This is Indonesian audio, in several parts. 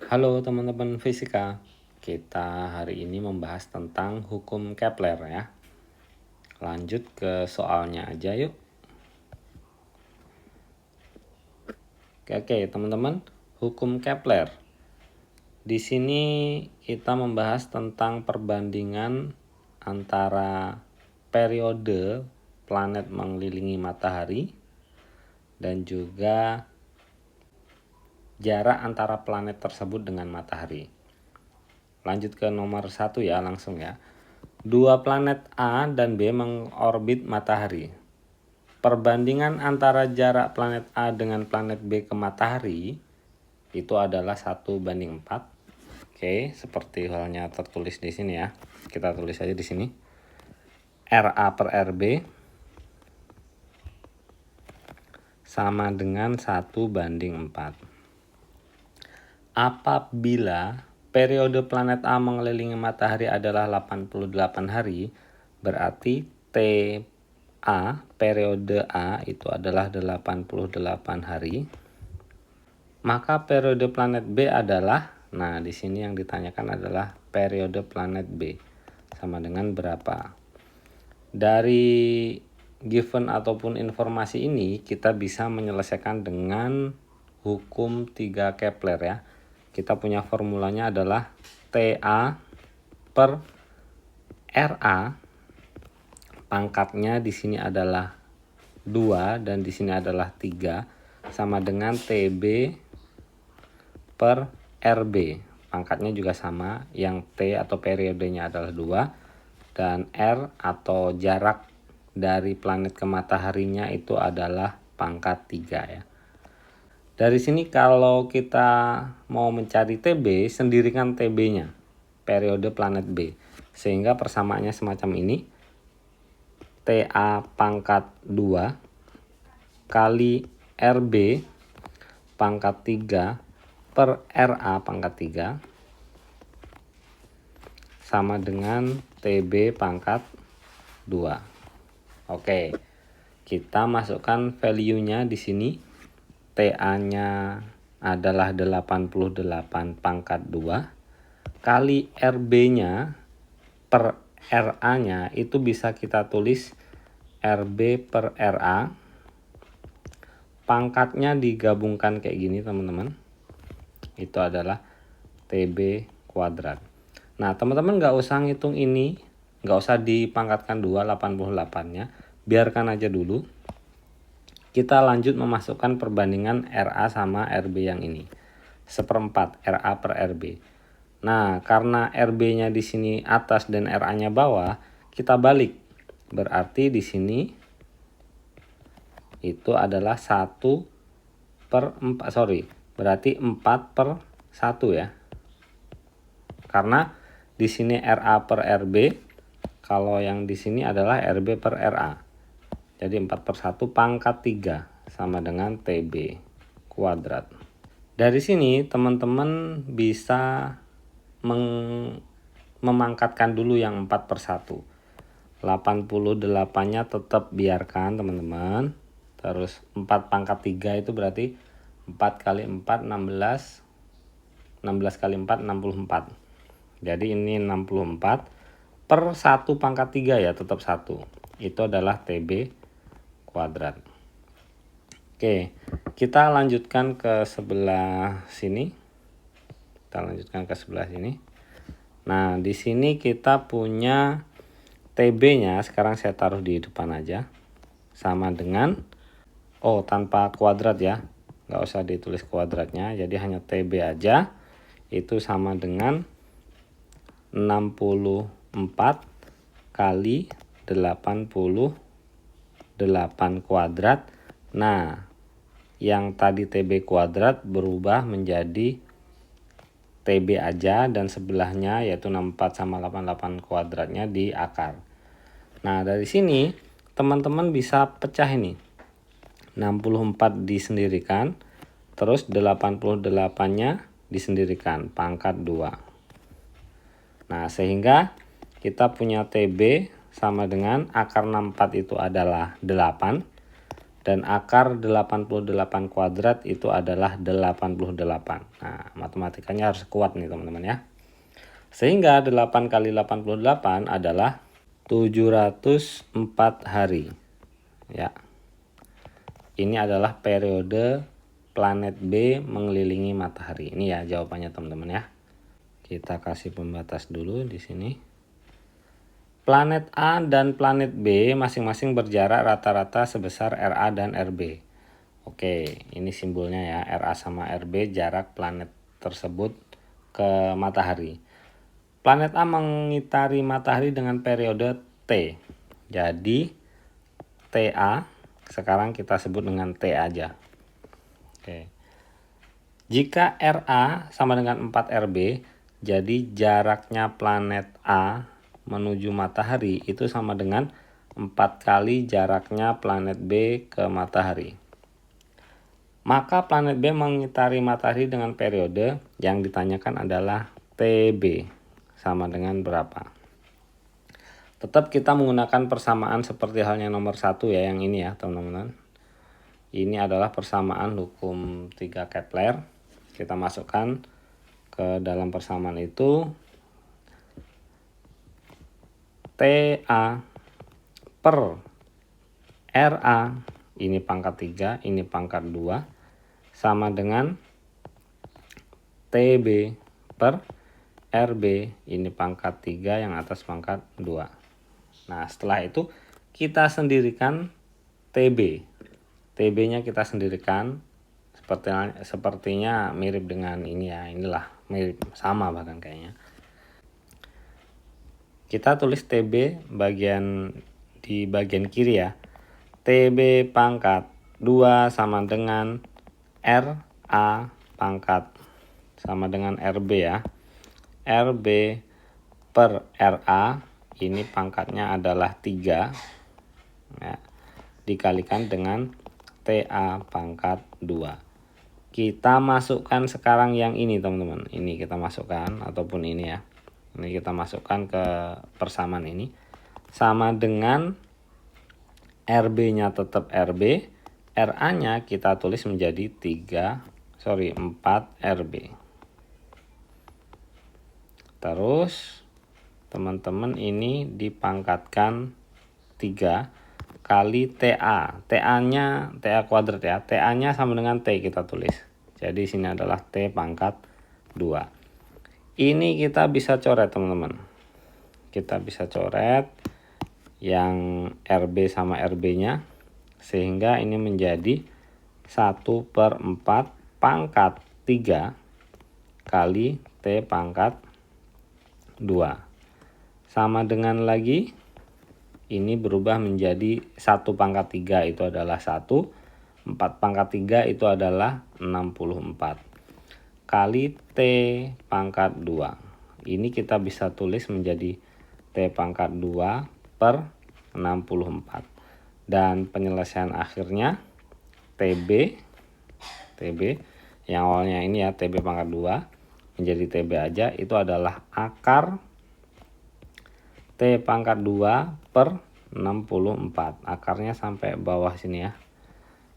Halo teman-teman fisika, kita hari ini membahas tentang hukum Kepler ya. Lanjut ke soalnya aja yuk. Oke teman-teman, hukum Kepler. Di sini kita membahas tentang perbandingan antara periode planet mengelilingi matahari dan juga jarak antara planet tersebut dengan matahari. Lanjut ke nomor 1 ya, langsung ya. Dua planet A dan B mengorbit matahari. Perbandingan antara jarak planet A dengan planet B ke matahari itu adalah 1:4. Oke, seperti halnya tertulis di sini ya. Kita tulis aja di sini. RA per RB sama dengan 1:4. Apabila periode planet A mengelilingi matahari adalah 88 hari, berarti TA periode A itu adalah 88 hari. Maka periode planet B adalah, nah di sini yang ditanyakan adalah periode planet B sama dengan berapa. Dari given ataupun informasi ini kita bisa menyelesaikan dengan hukum 3 Kepler ya. Kita punya formulanya adalah TA per RA, pangkatnya di sini adalah 2 dan di sini adalah 3, sama dengan TB per RB. Pangkatnya juga sama, yang T atau periodenya adalah 2 dan R atau jarak dari planet ke mataharinya itu adalah pangkat 3 ya. Dari sini kalau kita mau mencari TB, sendirikan TB-nya, periode planet B. Sehingga persamaannya semacam ini. TA pangkat 2 kali RB pangkat 3 per RA pangkat 3 sama dengan TB pangkat 2. Oke, kita masukkan value-nya di sini. TA-nya adalah 88 pangkat 2 kali RB-nya per RA-nya itu bisa kita tulis RB per RA. Pangkatnya digabungkan kayak gini teman-teman. Itu adalah TB kuadrat. Nah teman-teman nggak usah ngitung ini, nggak usah dipangkatkan 2 88-nya, biarkan aja dulu. Kita lanjut memasukkan perbandingan RA sama RB yang ini. 1/4 RA per RB. Nah, karena RB-nya di sini atas dan RA-nya bawah, kita balik. Berarti di sini itu adalah 1/4, berarti 4/1 ya. Karena di sini RA per RB, kalau yang di sini adalah RB per RA. Jadi 4/1 pangkat 3 sama dengan TB kuadrat. Dari sini teman-teman bisa memangkatkan dulu yang 4/1. 88-nya tetap biarkan teman-teman. Terus 4 pangkat 3 itu berarti 4 kali 4 16. 16 kali 4 64. Jadi ini 64 per 1 pangkat 3 ya, tetap 1. Itu adalah TB kuadrat. Oke, kita lanjutkan ke sebelah sini. Nah, di sini kita punya TB-nya, sekarang saya taruh di depan aja. Sama dengan, tanpa kuadrat ya. Nggak usah ditulis kuadratnya, jadi hanya TB aja. Itu sama dengan 64 kali 88 kuadrat. Nah, yang tadi TB kuadrat berubah menjadi TB aja dan sebelahnya yaitu 64 sama 88 kuadratnya di akar. Nah, dari sini teman-teman bisa pecah ini. 64 disendirikan, terus 88-nya disendirikan, pangkat 2. Nah, sehingga kita punya TB sama dengan akar 64 itu adalah 8. dan akar 88 kuadrat itu adalah 88. Nah, matematikanya harus kuat nih teman-teman ya. Sehingga 8 kali 88 adalah 704 hari. Ya. Ini adalah periode planet B mengelilingi matahari. Ini ya jawabannya teman-teman ya. Kita kasih pembatas dulu di sini. Planet A dan planet B masing-masing berjarak rata-rata sebesar RA dan RB. Oke, ini simbolnya ya, RA sama RB, jarak planet tersebut ke matahari. Planet A mengitari matahari dengan periode T. Jadi TA sekarang kita sebut dengan T aja. Oke. Jika RA sama dengan 4RB, jadi jaraknya planet A menuju matahari itu sama dengan 4 kali jaraknya planet B ke matahari. Maka planet B mengitari matahari dengan periode yang ditanyakan adalah TB. Sama dengan berapa? Tetap kita menggunakan persamaan seperti halnya nomor 1 ya, yang ini ya teman-teman. Ini adalah persamaan hukum 3 Kepler. Kita masukkan ke dalam persamaan itu. TA per RA, ini pangkat 3, ini pangkat 2, sama dengan TB per RB, ini pangkat 3, yang atas pangkat 2. Nah, setelah itu kita sendirikan TB. TB-nya kita sendirikan, sepertinya mirip dengan ini ya, inilah mirip, sama bahkan kayaknya. Kita tulis TB di bagian kiri ya. TB pangkat 2 sama dengan RA pangkat sama dengan RB ya. RB per RA, ini pangkatnya adalah 3 ya, dikalikan dengan TA pangkat 2. Kita masukkan sekarang yang ini teman-teman. Ini kita masukkan, ataupun ini ya. Ini kita masukkan ke persamaan ini. Sama dengan RB-nya tetap RB. RA-nya kita tulis menjadi 4 RB. Terus teman-teman ini dipangkatkan 3 kali TA. TA-nya TA kuadrat ya. TA-nya sama dengan T kita tulis. Jadi sini adalah T pangkat 2. Ini kita bisa coret teman-teman. Kita bisa coret yang RB sama RB-nya. Sehingga ini menjadi 1/4 pangkat 3 kali T pangkat 2. Sama dengan lagi, ini berubah menjadi 1 pangkat 3 itu adalah 1. 4 pangkat 3 itu adalah 64. Kali T pangkat 2. Ini kita bisa tulis menjadi T pangkat 2 per 64. Dan penyelesaian akhirnya TB yang awalnya ini ya, TB pangkat 2 menjadi TB aja, itu adalah akar T pangkat 2 per 64. Akarnya sampai bawah sini ya.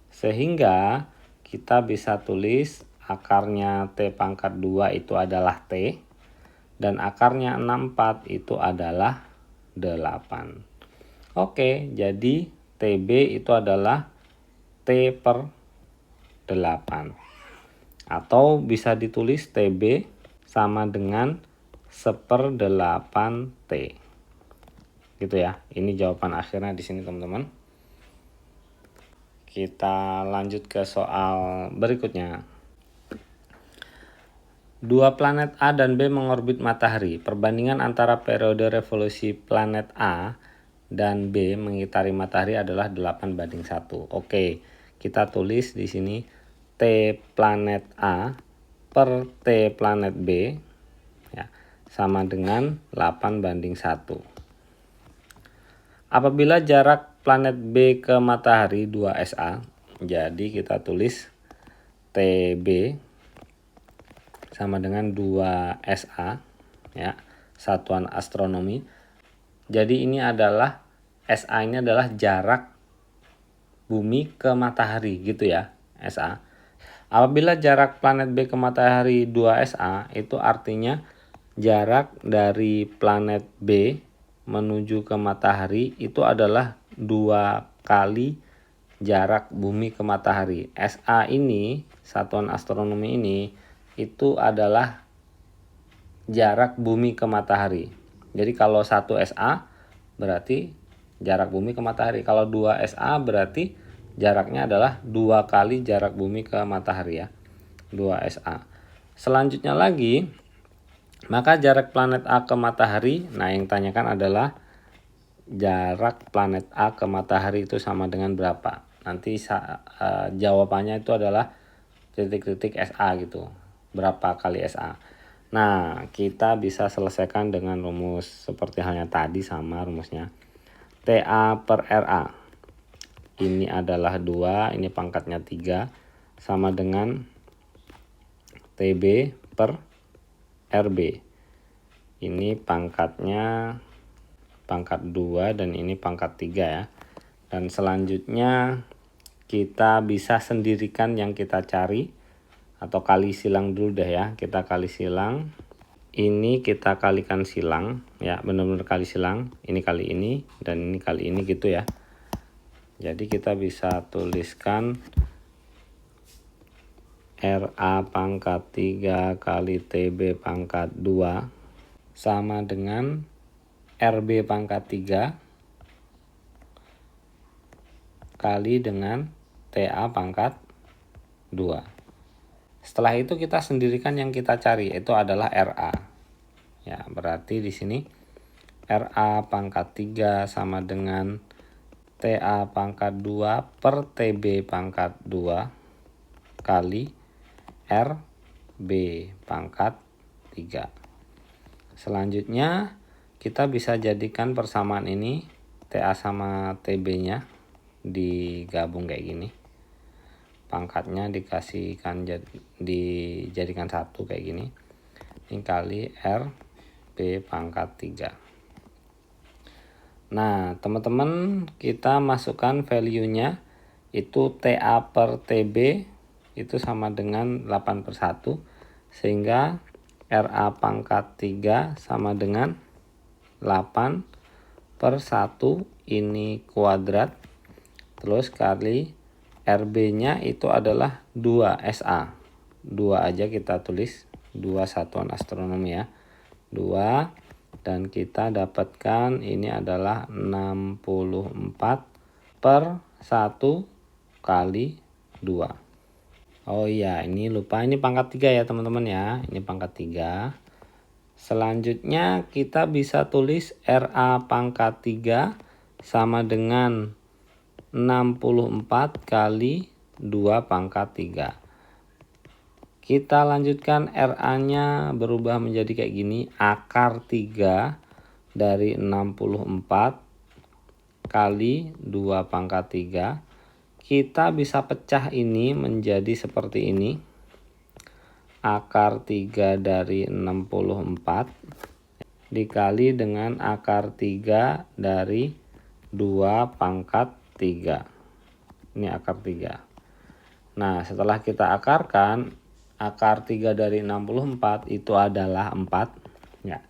Sehingga kita bisa tulis akarnya T pangkat 2 itu adalah T, dan akarnya 64 itu adalah 8. Oke, jadi TB itu adalah T per 8. Atau bisa ditulis TB sama dengan 1/8 T. Gitu ya. Ini jawaban akhirnya di sini teman-teman. Kita lanjut ke soal berikutnya. Dua planet A dan B mengorbit matahari. Perbandingan antara periode revolusi planet A dan B mengitari matahari adalah 8/1. Oke, kita tulis di sini T planet A per T planet B ya, sama dengan 8/1. Apabila jarak planet B ke matahari 2SA, jadi kita tulis TB sama dengan 2SA ya, satuan astronomi. Jadi ini adalah SA, ini adalah jarak bumi ke matahari gitu ya, SA. Apabila jarak planet B ke matahari 2 SA, itu artinya jarak dari planet B menuju ke matahari itu adalah 2 kali jarak bumi ke matahari. SA ini, satuan astronomi ini, itu adalah jarak bumi ke matahari. Jadi kalau 1 SA berarti jarak bumi ke matahari. Kalau 2 SA berarti jaraknya adalah 2 kali jarak bumi ke matahari ya. 2 SA. Selanjutnya lagi, maka jarak planet A ke matahari, nah yang tanyakan adalah jarak planet A ke matahari itu sama dengan berapa? Nanti jawabannya itu adalah titik-titik SA gitu. Berapa kali SA? Nah, kita bisa selesaikan dengan rumus seperti halnya tadi sama rumusnya. TA per RA. Ini adalah 2, ini pangkatnya 3, sama dengan TB per RB. Ini pangkatnya pangkat 2 dan ini pangkat 3 ya. Dan selanjutnya kita bisa sendirikan yang kita cari atau kali silang dulu deh ya. Kita kali silang. Ini kita kalikan silang ya, benar-benar kali silang. Ini kali ini dan ini kali ini gitu ya. Jadi kita bisa tuliskan RA pangkat 3 kali TB pangkat 2 sama dengan RB pangkat 3 kali dengan TA pangkat 2. Setelah itu kita sendirikan yang kita cari, itu adalah RA. Ya, berarti di sini RA pangkat 3 sama dengan TA pangkat 2 per TB pangkat 2 kali RB pangkat 3. Selanjutnya kita bisa jadikan persamaan ini TA sama TB-nya digabung kayak gini. Pangkatnya dijadikan satu kayak gini. Ini kali RB pangkat 3. Nah, teman-teman, kita masukkan value-nya itu TA per TB itu sama dengan 8/1, sehingga RA pangkat 3 sama dengan 8/1 ini kuadrat, terus kali RB-nya itu adalah 2 SA. 2 aja kita tulis, 2 satuan astronomi ya. 2, dan kita dapatkan ini adalah 64/1 kali 2. Oh iya, ini lupa, ini pangkat 3 ya teman-teman ya. Ini pangkat 3. Selanjutnya kita bisa tulis RA pangkat 3 sama dengan 64 kali 2 pangkat 3. Kita lanjutkan, RA-nya berubah menjadi kayak gini. Akar 3 dari 64 kali 2 pangkat 3. Kita bisa pecah ini menjadi seperti ini. Akar 3 dari 64 dikali dengan akar 3 dari 2 pangkat 3. Ini akar 3. Nah, setelah kita akarkan, akar 3 dari 64 itu adalah 4. Ya,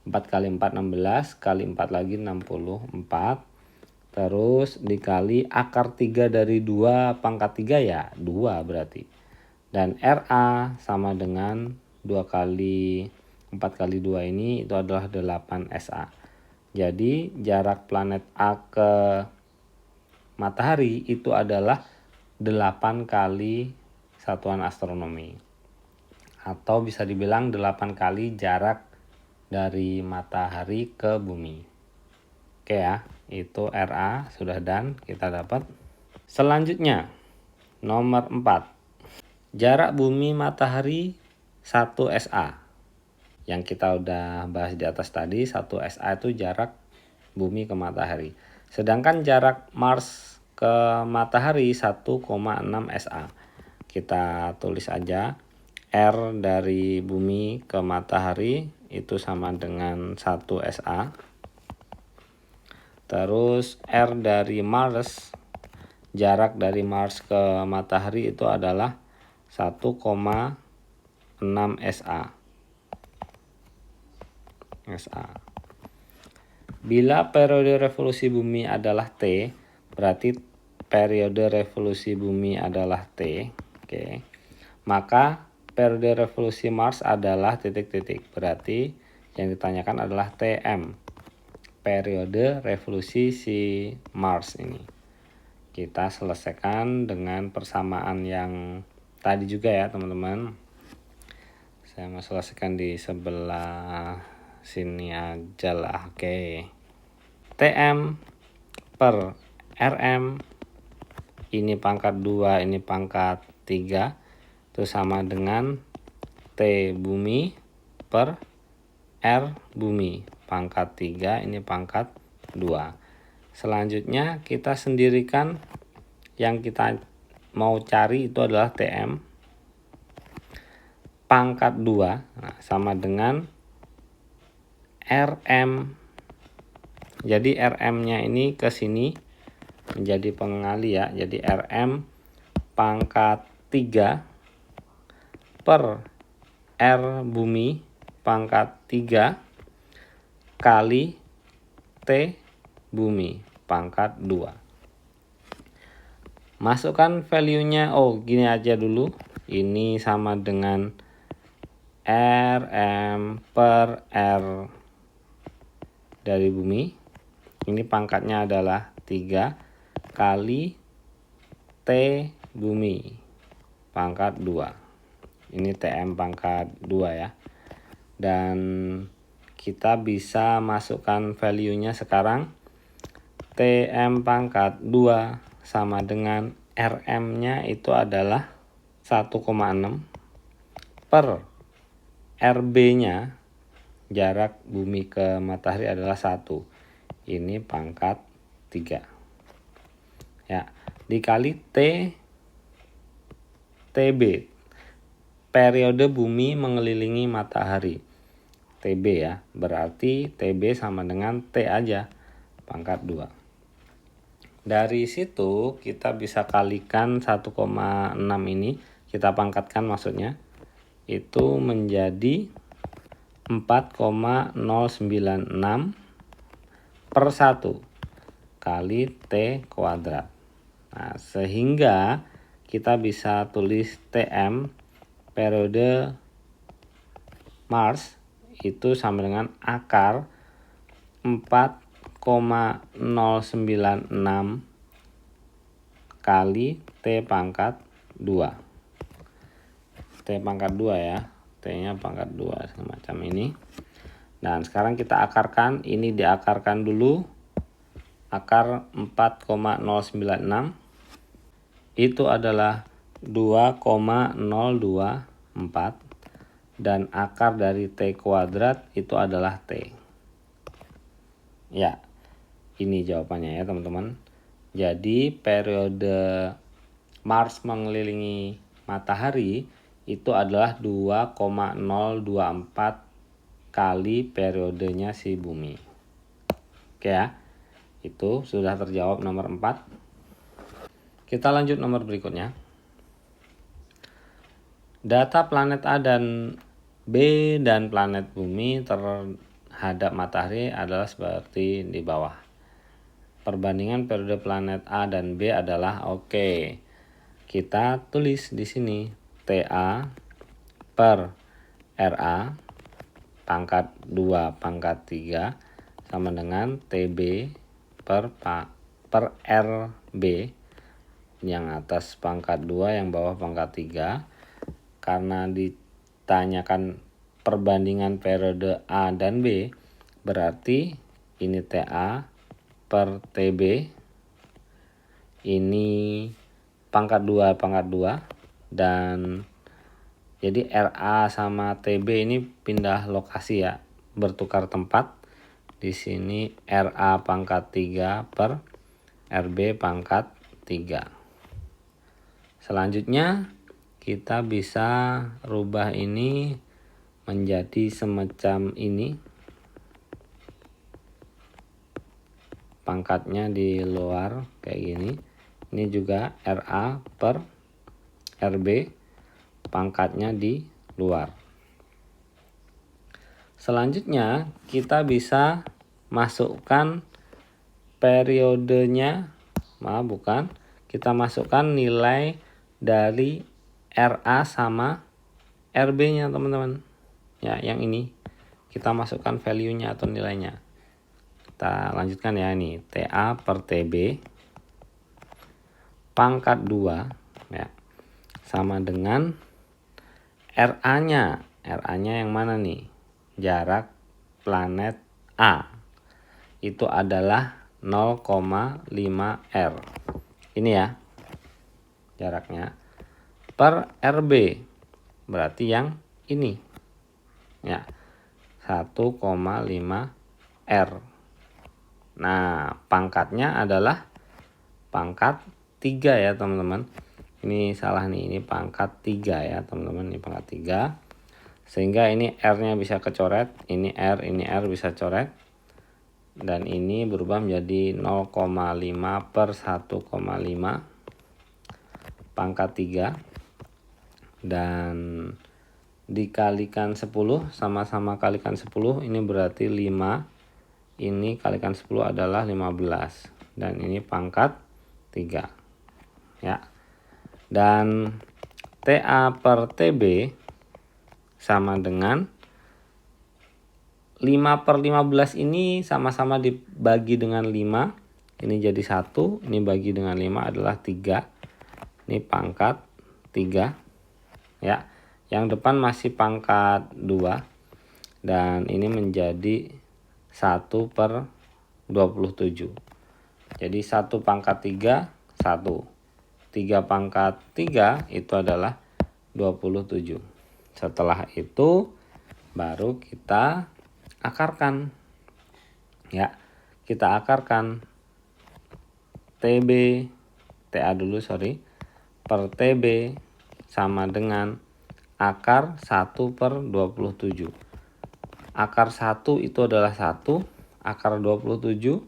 4 kali 4, 16. Kali 4 lagi 64. Terus dikali akar 3 dari 2 pangkat 3 ya 2 berarti. Dan RA sama dengan 2 kali 4 kali 2 ini itu adalah 8 SA. Jadi jarak planet A ke matahari itu adalah 8 kali satuan astronomi. Atau bisa dibilang 8 kali jarak dari matahari ke bumi. Oke ya. Itu RA sudah dan kita dapat. Selanjutnya nomor 4, jarak bumi matahari 1 SA. Yang kita udah bahas di atas tadi, 1 SA itu jarak bumi ke matahari. Sedangkan jarak Mars ke matahari 1,6 SA. Kita tulis aja R dari bumi ke matahari itu sama dengan 1 SA. Terus R dari Mars jarak dari Mars ke matahari itu adalah 1,6 SA. Bila periode revolusi bumi adalah T, berarti periode revolusi bumi adalah T. Oke. Maka periode revolusi Mars adalah titik-titik. Berarti yang ditanyakan adalah TM. Periode revolusi si Mars ini. Kita selesaikan dengan persamaan yang tadi juga ya, teman-teman. Saya mau selesaikan di sebelah sini aja lah. Oke. TM per RM ini pangkat 2, ini pangkat 3, itu sama dengan T bumi per R bumi pangkat 3, ini pangkat 2. Selanjutnya kita sendirikan yang kita mau cari itu adalah TM pangkat 2, nah, sama dengan RM. Jadi RM-nya ini ke sini menjadi pengali ya. Jadi RM pangkat 3 per R bumi pangkat 3 kali T bumi pangkat 2. Masukkan value-nya, gini aja dulu. Ini sama dengan RM per R dari bumi. Ini pangkatnya adalah 3 kali T bumi pangkat 2. Ini TM pangkat 2 ya. Dan kita bisa masukkan value-nya sekarang. TM pangkat 2 sama dengan RM-nya itu adalah 1,6 per RB-nya, jarak bumi ke matahari adalah 1. Ini pangkat 3. Ya, dikali TB. Periode bumi mengelilingi matahari. TB ya. Berarti TB sama dengan T aja, pangkat 2. Dari situ kita bisa kalikan 1,6 ini, kita pangkatkan maksudnya. Itu menjadi 4,096 per 1 kali T kuadrat. Nah, sehingga kita bisa tulis TM periode Mars itu sama dengan akar 4,096 kali T pangkat 2. T pangkat 2 ya. T-nya pangkat 2 semacam ini. Dan sekarang kita akarkan, ini diakarkan dulu. Akar 4,096 itu adalah 2,024 dan akar dari T kuadrat itu adalah T. Ya, ini jawabannya ya teman-teman. Jadi periode Mars mengelilingi matahari itu adalah 2,024 kali periodenya si bumi. Oke ya, itu sudah terjawab nomor 4. Kita lanjut nomor berikutnya. Data planet A dan B dan planet bumi terhadap matahari adalah seperti di bawah. Perbandingan periode planet A dan B adalah oke. Kita tulis di sini TA per RA pangkat 2 pangkat 3 sama dengan TB per RB, yang atas pangkat 2 yang bawah pangkat 3. Karena ditanyakan perbandingan periode A dan B, berarti ini TA per TB, ini pangkat 2 dan jadi RA sama TB ini pindah lokasi ya, bertukar tempat. Di sini RA pangkat 3 per RB pangkat 3. Selanjutnya kita bisa rubah ini menjadi semacam ini. Pangkatnya di luar kayak gini. Ini juga RA per RB, pangkatnya di luar. Selanjutnya kita bisa masukkan periodenya, kita masukkan nilai dari RA sama RB-nya teman-teman. Ya, yang ini kita masukkan value-nya atau nilainya. Kita lanjutkan ya, ini TA per TB pangkat 2 ya, sama dengan RA-nya. RA-nya yang mana nih? Jarak planet A itu adalah 0,5 R. Ini ya jaraknya. Per RB berarti yang ini ya, 1,5 R. Nah, pangkatnya adalah pangkat 3 ya teman-teman. Ini salah nih, ini pangkat 3 ya teman-teman, ini pangkat 3. Sehingga ini R-nya bisa kecoret, ini R bisa coret. Dan ini berubah menjadi 0,5 per 1,5 pangkat 3. Dan dikalikan 10, sama-sama kalikan 10, ini berarti 5. Ini kalikan 10 adalah 15. Dan ini pangkat 3. Ya. Dan TA per TB sama dengan 5 per 15 ini sama-sama dibagi dengan 5. Ini jadi 1, ini bagi dengan 5 adalah 3. Ini pangkat 3. Ya. Yang depan masih pangkat 2. Dan ini menjadi 1 per 27. Jadi 1 pangkat 3, 1. 3 pangkat 3 itu adalah 27. Setelah itu baru kita akarkan. Ya, kita akarkan TB, TA dulu per TB sama dengan akar 1 per 27. Akar 1 itu adalah 1, akar 27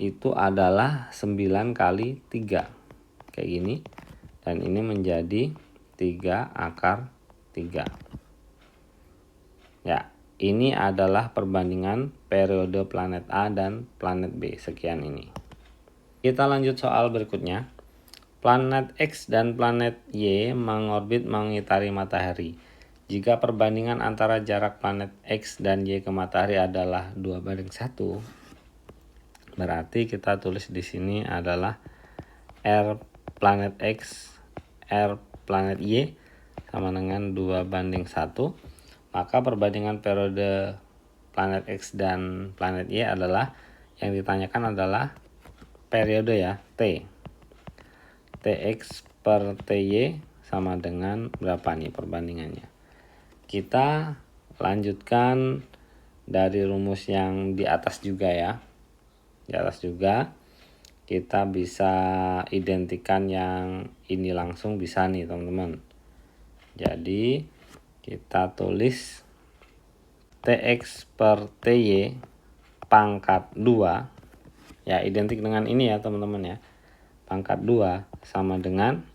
itu adalah 9 kali 3. Kayak gini. Dan ini menjadi 3 akar 3. Ya, ini adalah perbandingan periode planet A dan planet B. Sekian ini. Kita lanjut soal berikutnya. Planet X dan planet Y mengorbit mengitari matahari. Jika perbandingan antara jarak planet X dan Y ke matahari adalah 2:1, berarti kita tulis di sini adalah R planet X, R planet Y sama dengan 2:1. Maka perbandingan periode planet X dan planet Y adalah, yang ditanyakan adalah periode ya, T. TX per TY sama dengan berapa nih perbandingannya. Kita lanjutkan dari rumus yang di atas juga ya. Di atas juga kita bisa identikan yang ini langsung bisa nih teman-teman. Jadi kita tulis TX per TY pangkat 2 ya, identik dengan ini ya teman-teman ya. Pangkat 2 sama dengan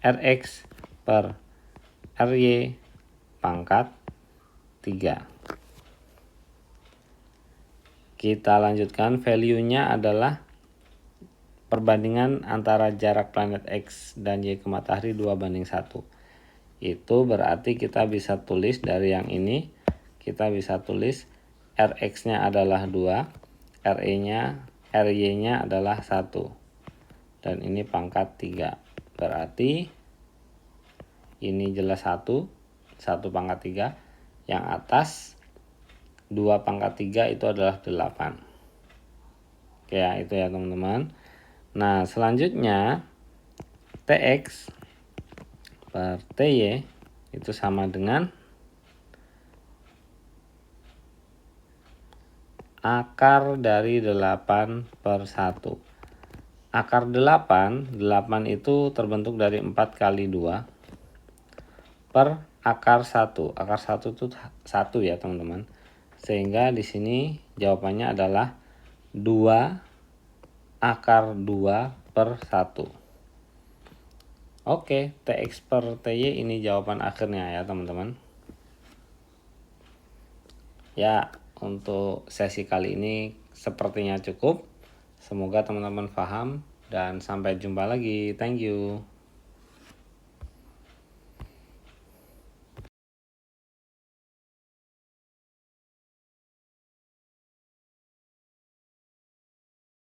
RX per RY pangkat 3. Kita lanjutkan, value-nya adalah perbandingan antara jarak planet X dan Y ke matahari 2:1. Itu berarti kita bisa tulis dari yang ini, kita bisa tulis RX-nya adalah 2, RY-nya adalah 1. Dan ini pangkat 3. Berarti ini jelas 1 pangkat 3. Yang atas 2 pangkat 3 itu adalah 8. Oke ya, itu ya teman-teman. Nah, selanjutnya TX per TY itu sama dengan akar dari 8 per 1. Akar 8 itu terbentuk dari 4 kali 2 per akar 1. Akar 1 itu 1 ya teman-teman. Sehingga di sini jawabannya adalah 2/2/1. Oke, TX per TY ini jawaban akhirnya ya teman-teman. Ya, untuk sesi kali ini sepertinya cukup. Semoga teman-teman paham dan sampai jumpa lagi. Thank you.